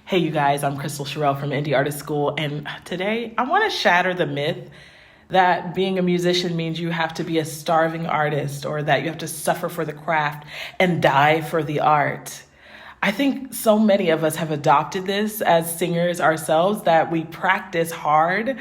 Hey, you guys, I'm Crystal Sherelle from Indie Artist School, and today I want to shatter the myth that being a musician means you have to be a starving artist or that you have to suffer for the craft and die for the art. I think so many of us have adopted this as singers ourselves that we practice hard,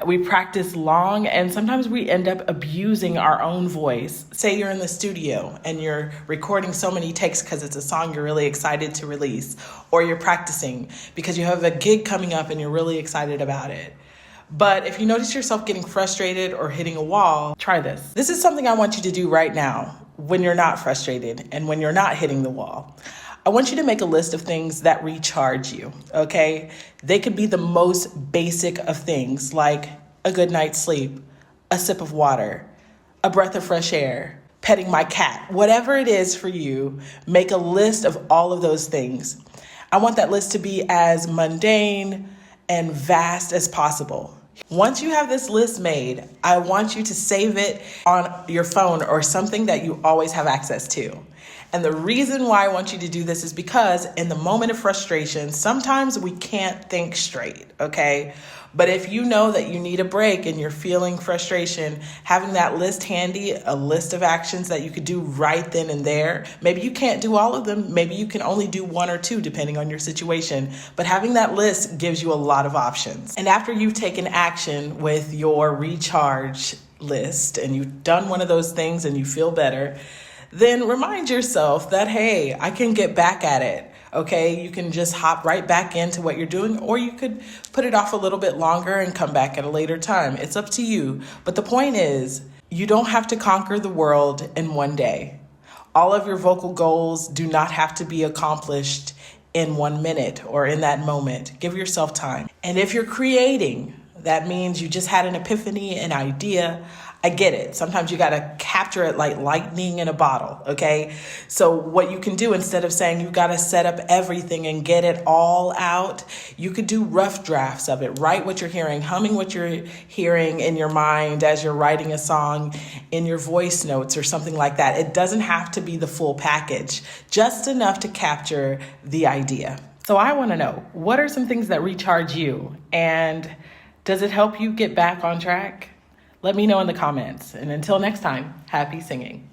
we practice long, and sometimes we end up abusing our own voice. Say you're in the studio and you're recording so many takes because it's a song you're really excited to release, or you're practicing because you have a gig coming up and you're really excited about it. But if you notice yourself getting frustrated or hitting a wall, try this. This is something I want you to do right now when you're not frustrated and when you're not hitting the wall. I want you to make a list of things that recharge you, okay? They could be the most basic of things like a good night's sleep, a sip of water, a breath of fresh air, petting my cat. Whatever it is for you, make a list of all of those things. I want that list to be as mundane and vast as possible. Once you have this list made, I want you to save it on your phone or something that you always have access to. And the reason why I want you to do this is because in the moment of frustration, sometimes we can't think straight, okay? But if you know that you need a break and you're feeling frustration, having that list handy, a list of actions that you could do right then and there, maybe you can't do all of them, maybe you can only do one or two depending on your situation, but having that list gives you a lot of options. And after you've taken action with your recharge list and you've done one of those things and you feel better, then remind yourself that, hey, I can get back at it, okay? You can just hop right back into what you're doing, or you could put it off a little bit longer and come back at a later time. It's up to you. But the point is, you don't have to conquer the world in one day. All of your vocal goals do not have to be accomplished in 1 minute or in that moment. Give yourself time. And if you're creating, that means you just had an epiphany, an idea. I get it. Sometimes you got to capture it like lightning in a bottle, okay? So what you can do, instead of saying you got to set up everything and get it all out, you could do rough drafts of it. Write what you're hearing, humming what you're hearing in your mind as you're writing a song in your voice notes or something like that. It doesn't have to be the full package, just enough to capture the idea. So I want to know, what are some things that recharge you? And does it help you get back on track? Let me know in the comments. And until next time, happy singing.